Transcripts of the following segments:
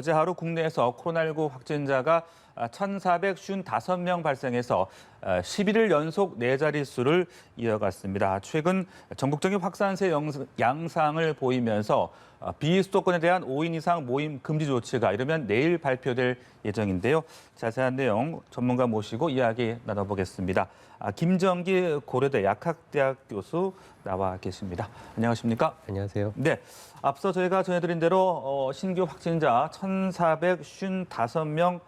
어제 하루 국내에서 코로나19 확진자가 1,455명 발생해서 11일 연속 네 자릿수를 이어갔습니다. 최근 전국적인 확산세 양상을 보이면서 비수도권에 대한 5인 이상 모임 금지 조치가 이르면 내일 발표될 예정인데요. 자세한 내용 전문가 모시고 이야기 나눠보겠습니다. 김정기 고려대 약학대학 교수 나와 계십니다. 안녕하십니까? 안녕하세요. 네, 앞서 저희가 전해드린 대로 신규 확진자 1,455명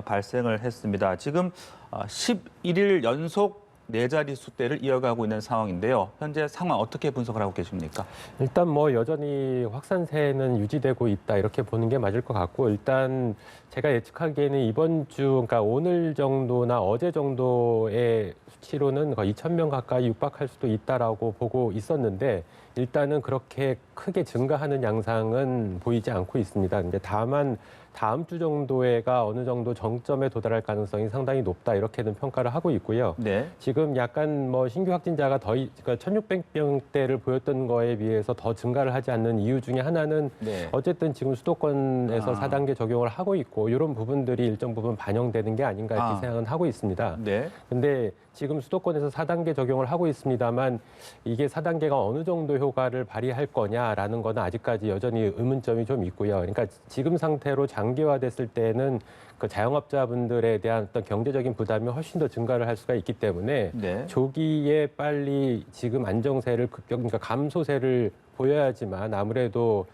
발생을 했습니다. 지금 11일 연속 네 자릿수대를 이어가고 있는 상황인데요. 현재 상황 어떻게 분석을 하고 계십니까? 일단 뭐 여전히 확산세는 유지되고 있다 이렇게 보는 게 맞을 것 같고, 일단 제가 예측하기에는 이번 주, 그러니까 오늘 정도나 어제 정도의 수치로는 거의 2,000명 가까이 육박할 수도 있다라고 보고 있었는데, 일단은 그렇게 크게 증가하는 양상은 보이지 않고 있습니다. 근데 다만 다음 주 정도에가 어느 정도 정점에 도달할 가능성이 상당히 높다 이렇게는 평가를 하고 있고요. 네. 지금 약간 뭐 신규 확진자가 그러니까 1,600명대를 보였던 거에 비해서 더 증가를 하지 않는 이유 중에 하나는 네. 어쨌든 지금 수도권에서 4단계 적용을 하고 있고, 이런 부분들이 일정 부분 반영되는 게 아닌가 이렇게 생각은 하고 있습니다. 네. 근데 지금 수도권에서 4단계 적용을 하고 있습니다만, 이게 4단계가 어느 정도 효과를 발휘할 거냐라는 거는 아직까지 여전히 의문점이 좀 있고요. 그러니까 지금 상태로 장기화됐을 때는 그 자영업자분들에 대한 어떤 경제적인 부담이 훨씬 더 증가를 할 수가 있기 때문에 네. 조기에 빨리 지금 안정세를 그러니까 감소세를 보여야지만 아무래도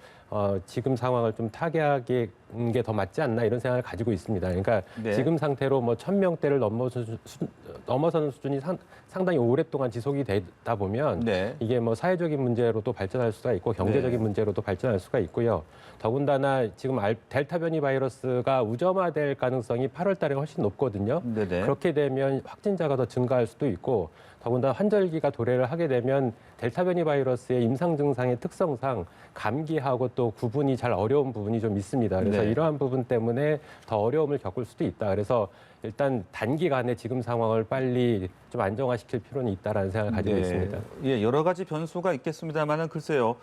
지금 상황을 좀 타개하는 게 더 맞지 않나 이런 생각을 가지고 있습니다. 그러니까 네. 지금 상태로 뭐 1,000명대를 넘어서는 수준이 상당히 오랫동안 지속이 되다 보면 네. 이게 뭐 사회적인 문제로도 발전할 수가 있고 경제적인 문제로도 발전할 수가 있고요. 더군다나 지금 델타 변이 바이러스가 우점화될 가능성이 8월 달에 훨씬 높거든요. 네네. 그렇게 되면 확진자가 더 증가할 수도 있고, 더군다나 환절기가 도래를 하게 되면 델타 변이 바이러스의 임상 증상의 특성상 감기하고 또 구분이 잘 어려운 부분이 좀 있습니다. 그래서 네. 이러한 부분 때문에 더 어려움을 겪을 수도 있다. 그래서 일단 단기간에 지금 상황을 빨리 좀 안정화시킬 필요는 있다라는 생각을 가지고 네. 있습니다. 예, 여러 가지 변수가 있겠습니다만은 글쎄요,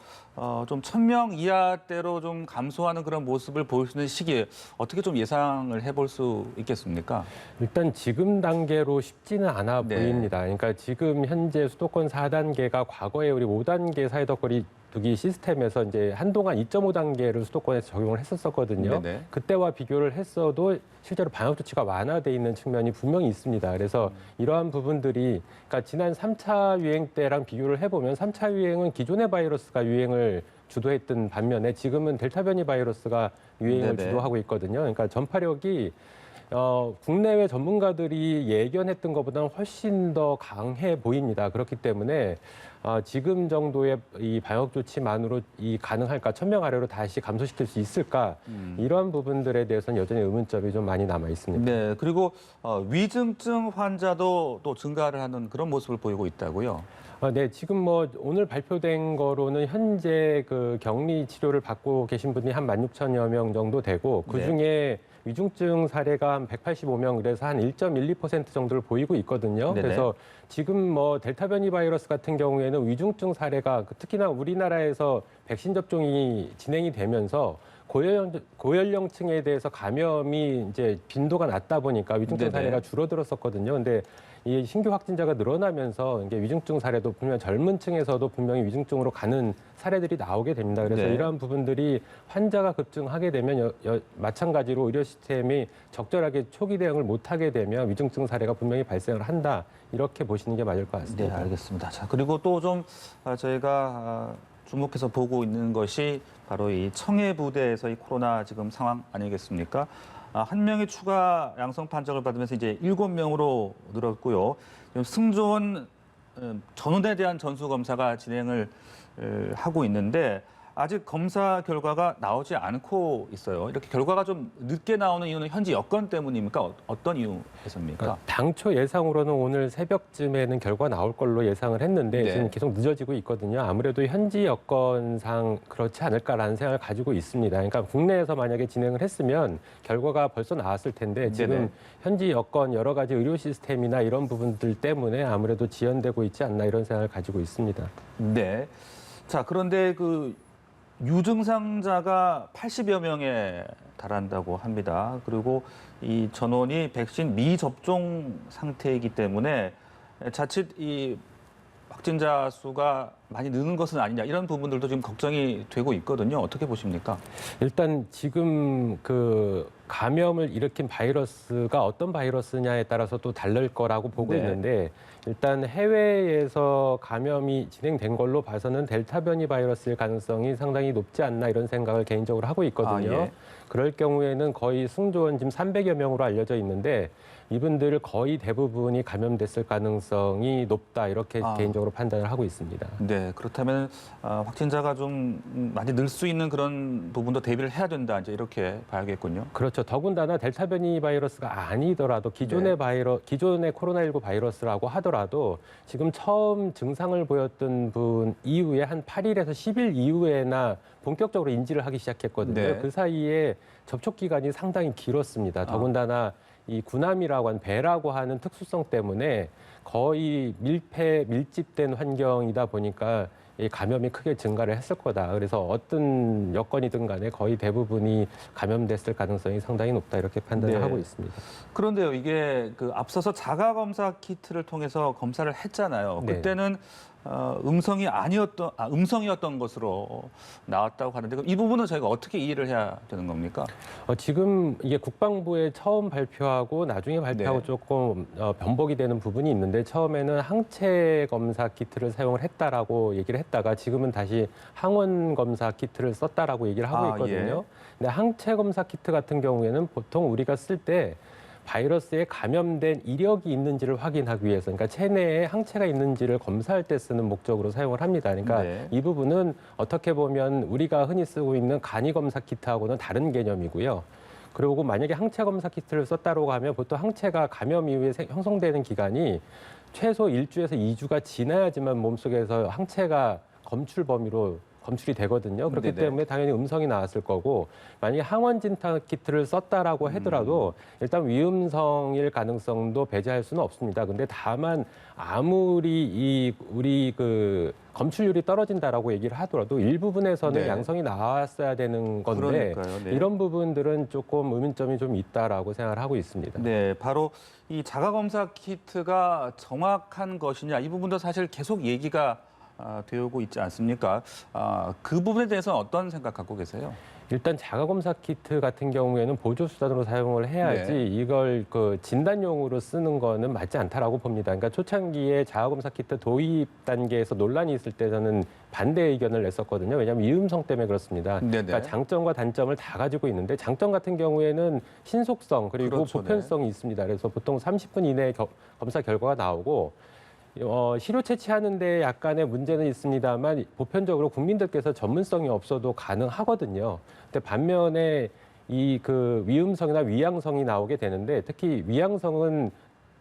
좀 1,000명 이하대로 좀 감소하는 그런 모습을 보일 수 있는 시기에 어떻게 좀 예상을 해볼 수 있겠습니까? 일단 지금 단계로 쉽지는 않아 네. 보입니다. 그러니까 지금 현재 수도권 4단계가 과거에 우리 5단계 사회적 거리 두기 시스템에서 이제 한동안 2.5단계를 수도권에서 적용을 했었거든요. 네네. 그때와 비교를 했어도 실제로 방역 조치가 완화돼 있는 측면이 분명히 있습니다. 그래서 이러한 부분들이, 그러니까 지난 3차 유행 때랑 비교를 해보면 3차 유행은 기존의 바이러스가 유행을 주도했던 반면에 지금은 델타 변이 바이러스가 유행을 네네. 주도하고 있거든요. 그러니까 전파력이 국내외 전문가들이 예견했던 것보다는 훨씬 더 강해 보입니다. 그렇기 때문에 지금 정도의 이 방역 조치만으로 가능할까, 1,000명 아래로 다시 감소시킬 수 있을까, 이러한 부분들에 대해서는 여전히 의문점이 좀 많이 남아 있습니다. 네, 그리고 위중증 환자도 또 증가를 하는 그런 모습을 보이고 있다고요. 네, 지금 뭐 오늘 발표된 거로는 현재 그 격리 치료를 받고 계신 분이 한 16,000여 명 정도 되고, 그중에 위중증 사례가 한 185명, 그래서 한 1.12% 정도를 보이고 있거든요. 네네. 그래서 지금 뭐 델타 변이 바이러스 같은 경우에는 위중증 사례가 특히나 우리나라에서 백신 접종이 진행이 되면서 고연령층에 대해서 감염이 이제 빈도가 낮다 보니까 위중증 네네. 사례가 줄어들었었거든요. 근데 이 신규 확진자가 늘어나면서 이게 위중증 사례도 분명 젊은 층에서도 분명히 위중증으로 가는 사례들이 나오게 됩니다. 그래서 네. 이러한 부분들이 환자가 급증하게 되면 마찬가지로 의료 시스템이 적절하게 초기 대응을 못하게 되면 위중증 사례가 분명히 발생을 한다. 이렇게 보시는 게 맞을 것 네, 같습니다. 알겠습니다. 자, 그리고 또 좀 저희가 주목해서 보고 있는 것이 바로 이 청해부대에서 이 코로나 지금 상황 아니겠습니까? 한 명의 추가 양성 판정을 받으면서 이제 7명으로 늘었고요. 지금 승조원 전원에 대한 전수 검사가 진행을 하고 있는데 아직 검사 결과가 나오지 않고 있어요. 이렇게 결과가 좀 늦게 나오는 이유는 현지 여건 때문입니까? 어떤 이유에서입니까? 당초 예상으로는 오늘 새벽쯤에는 결과 나올 걸로 예상을 했는데 네. 지금 계속 늦어지고 있거든요. 아무래도 현지 여건상 그렇지 않을까라는 생각을 가지고 있습니다. 그러니까 국내에서 만약에 진행을 했으면 결과가 벌써 나왔을 텐데 지금 네네. 현지 여건 여러 가지 의료 시스템이나 이런 부분들 때문에 아무래도 지연되고 있지 않나 이런 생각을 가지고 있습니다. 네. 자, 그런데 그 유증상자가 80여 명에 달한다고 합니다. 그리고 이 전원이 백신 미접종 상태이기 때문에 자칫 이 확진자 수가 많이 느는 것은 아니냐 이런 부분들도 지금 걱정이 되고 있거든요. 어떻게 보십니까? 일단 지금 그 감염을 일으킨 바이러스가 어떤 바이러스냐에 따라서 또 다를 거라고 보고 네. 있는데 일단 해외에서 감염이 진행된 걸로 봐서는 델타 변이 바이러스일 가능성이 상당히 높지 않나 이런 생각을 개인적으로 하고 있거든요. 예. 그럴 경우에는 거의 승조원 지금 300여 명으로 알려져 있는데 이분들 거의 대부분이 감염됐을 가능성이 높다 이렇게 개인적으로 판단을 하고 있습니다. 네, 그렇다면 확진자가 좀 많이 늘 수 있는 그런 부분도 대비를 해야 된다 이제 이렇게 봐야겠군요. 그렇죠. 더군다나 델타 변이 바이러스가 아니더라도 기존의 기존의 코로나19 바이러스라고 하더라도 지금 처음 증상을 보였던 분 이후에 한 8일에서 10일 이후에나 본격적으로 인지를 하기 시작했거든요. 네. 그 사이에 접촉 기간이 상당히 길었습니다. 더군다나 이 구남이라고 하는 배라고 하는 특수성 때문에 거의 밀집된 환경이다 보니까 이 감염이 크게 증가를 했을 거다. 그래서 어떤 여건이든 간에 거의 대부분이 감염됐을 가능성이 상당히 높다. 이렇게 판단을 네. 하고 있습니다. 그런데요, 이게 그 앞서서 자가 검사 키트를 통해서 검사를 했잖아요. 네. 그때는 음성이었던 것으로 나왔다고 하는데 그럼 이 부분은 저희가 어떻게 이해를 해야 되는 겁니까? 지금 이게 국방부에 처음 발표하고 나중에 발표하고 네. 조금 변복이 되는 부분이 있는데 처음에는 항체 검사 키트를 사용을 했다라고 얘기를 했다가 지금은 다시 항원 검사 키트를 썼다라고 얘기를 하고 있거든요. 근데 항체 검사 키트 같은 경우에는 보통 우리가 쓸 때 바이러스에 감염된 이력이 있는지를 확인하기 위해서, 그러니까 체내에 항체가 있는지를 검사할 때 쓰는 목적으로 사용을 합니다. 그러니까 네. 이 부분은 어떻게 보면 우리가 흔히 쓰고 있는 간이 검사 키트하고는 다른 개념이고요. 그리고 만약에 항체 검사 키트를 썼다고 하면 보통 항체가 감염 이후에 형성되는 기간이 최소 1주에서 2주가 지나야지만 몸속에서 항체가 검출 범위로 검출이 되거든요. 그렇기 네네. 때문에 당연히 음성이 나왔을 거고 만약에 항원 진단 키트를 썼다라고 하더라도 일단 위음성일 가능성도 배제할 수는 없습니다. 근데 다만 아무리 우리 그 검출률이 떨어진다라고 얘기를 하더라도 일부분에서는 네. 양성이 나왔어야 되는 건데 그러니까요. 네. 이런 부분들은 조금 의문점이 좀 있다라고 생각을 하고 있습니다. 네, 바로 이 자가 검사 키트가 정확한 것이냐 이 부분도 사실 계속 얘기가 되고 있지 않습니까? 그 부분에 대해서는 어떤 생각 갖고 계세요? 일단 자가검사 키트 같은 경우에는 보조수단으로 사용을 해야지 네. 이걸 그 진단용으로 쓰는 거는 맞지 않다라고 봅니다. 그러니까 초창기에 자가검사 키트 도입 단계에서 논란이 있을 때 저는 반대 의견을 냈었거든요. 왜냐하면 위음성 때문에 그렇습니다. 네네. 그러니까 장점과 단점을 다 가지고 있는데 장점 같은 경우에는 신속성 그리고 그렇죠, 보편성이 있습니다. 그래서 보통 30분 이내에 검사 결과가 나오고 시료 채취하는데 약간의 문제는 있습니다만 보편적으로 국민들께서 전문성이 없어도 가능하거든요. 근데 반면에 이 그 위음성이나 위양성이 나오게 되는데 특히 위양성은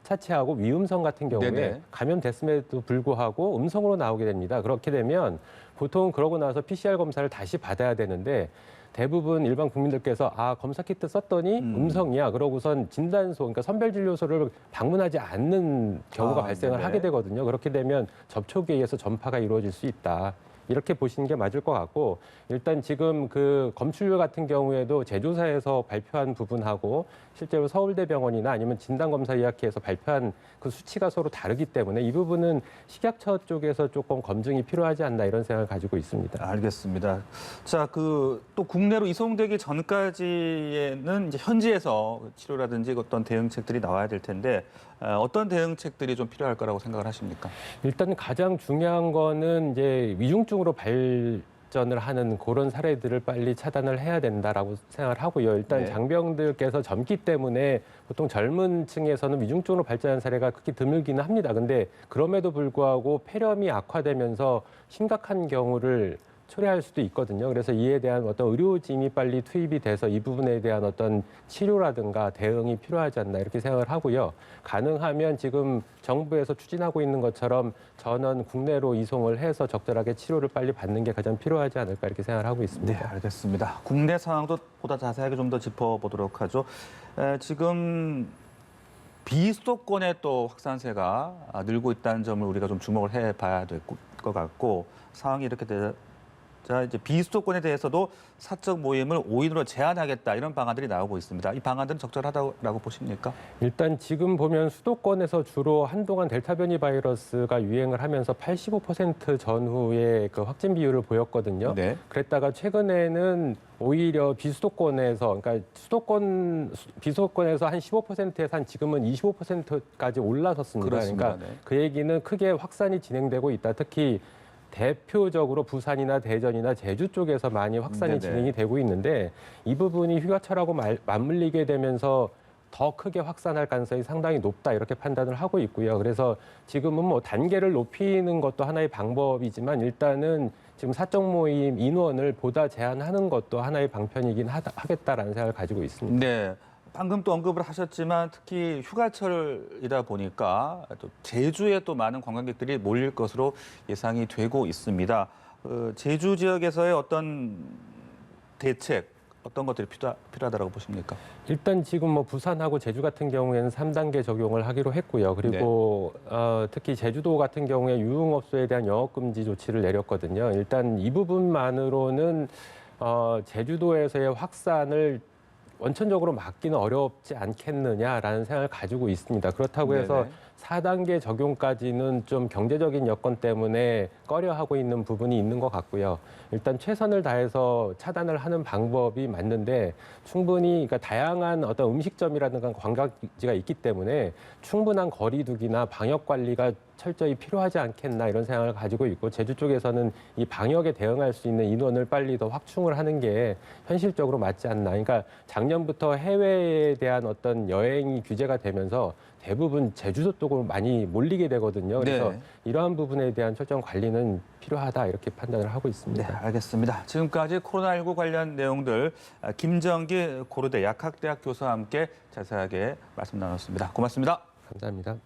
차치하고 위음성 같은 경우에 네네. 감염됐음에도 불구하고 음성으로 나오게 됩니다. 그렇게 되면 보통 그러고 나서 PCR 검사를 다시 받아야 되는데 대부분 일반 국민들께서 검사 키트 썼더니 음성이야. 그러고선 진단소, 그러니까 선별진료소를 방문하지 않는 경우가 발생을 네네. 하게 되거든요. 그렇게 되면 접촉에 의해서 전파가 이루어질 수 있다. 이렇게 보시는 게 맞을 것 같고 일단 지금 그 검출률 같은 경우에도 제조사에서 발표한 부분하고 실제로 서울대병원이나 아니면 진단검사의학회에서 발표한 그 수치가 서로 다르기 때문에 이 부분은 식약처 쪽에서 조금 검증이 필요하지 않나 이런 생각을 가지고 있습니다. 알겠습니다. 자, 그 또 국내로 이송되기 전까지에는 이제 현지에서 치료라든지 어떤 대응책들이 나와야 될 텐데 어떤 대응책들이 좀 필요할 거라고 생각을 하십니까? 일단 가장 중요한 거는 이제 위중증으로 발전을 하는 그런 사례들을 빨리 차단을 해야 된다라고 생각을 하고요. 일단 네. 장병들께서 젊기 때문에 보통 젊은 층에서는 위중증으로 발전한 사례가 그렇게 드물기는 합니다. 근데 그럼에도 불구하고 폐렴이 악화되면서 심각한 경우를 초래할 수도 있거든요. 그래서 이에 대한 어떤 의료진이 빨리 투입이 돼서 이 부분에 대한 어떤 치료라든가 대응이 필요하지 않나 이렇게 생각을 하고요. 가능하면 지금 정부에서 추진하고 있는 것처럼 전원 국내로 이송을 해서 적절하게 치료를 빨리 받는 게 가장 필요하지 않을까 이렇게 생각을 하고 있습니다. 네, 알겠습니다. 국내 상황도 보다 자세하게 좀 더 짚어보도록 하죠. 지금 비수도권의 또 확산세가 늘고 있다는 점을 우리가 좀 주목을 해봐야 될 것 같고 상황이 이렇게 자, 이제 비수도권에 대해서도 사적 모임을 5인으로 제한하겠다 이런 방안들이 나오고 있습니다. 이 방안들은 적절하다고 보십니까? 일단 지금 보면 수도권에서 주로 한동안 델타 변이 바이러스가 유행을 하면서 85% 전후의 그 확진 비율을 보였거든요. 네. 그랬다가 최근에는 오히려 비수도권에서, 그러니까 비수도권에서 한 15%에서 한 지금은 25%까지 올라섰습니다. 그렇습니다. 그러니까 네. 그 얘기는 크게 확산이 진행되고 있다. 특히 대표적으로 부산이나 대전이나 제주 쪽에서 많이 확산이 네네. 진행이 되고 있는데 이 부분이 휴가철하고 맞물리게 되면서 더 크게 확산할 가능성이 상당히 높다 이렇게 판단을 하고 있고요. 그래서 지금은 뭐 단계를 높이는 것도 하나의 방법이지만 일단은 지금 사적 모임 인원을 보다 제한하는 것도 하나의 방편이긴 하겠다라는 생각을 가지고 있습니다. 네. 방금 또 언급을 하셨지만 특히 휴가철이다 보니까 또 제주에 또 많은 관광객들이 몰릴 것으로 예상이 되고 있습니다. 제주 지역에서의 어떤 대책, 어떤 것들이 필요하다고 보십니까? 일단 지금 뭐 부산하고 제주 같은 경우에는 3단계 적용을 하기로 했고요. 그리고 특히 제주도 같은 경우에 유흥업소에 대한 영업금지 조치를 내렸거든요. 일단 이 부분만으로는 제주도에서의 확산을 원천적으로 막기는 어렵지 않겠느냐라는 생각을 가지고 있습니다. 그렇다고 해서 네네. 4단계 적용까지는 좀 경제적인 여건 때문에 꺼려하고 있는 부분이 있는 것 같고요. 일단 최선을 다해서 차단을 하는 방법이 맞는데 충분히 그러니까 다양한 어떤 음식점이라든가 관광지가 있기 때문에 충분한 거리두기나 방역 관리가 철저히 필요하지 않겠나 이런 생각을 가지고 있고 제주 쪽에서는 이 방역에 대응할 수 있는 인원을 빨리 더 확충을 하는 게 현실적으로 맞지 않나. 그러니까 작년부터 해외에 대한 어떤 여행이 규제가 되면서 대부분 제주도 쪽으로 많이 몰리게 되거든요. 그래서 네. 이러한 부분에 대한 철저한 관리는 필요하다 이렇게 판단을 하고 네, 있습니다. 알겠습니다. 지금까지 코로나19 관련 내용들 김정기 고려대 약학대학 교수와 함께 자세하게 말씀 나눴습니다. 고맙습니다. 감사합니다.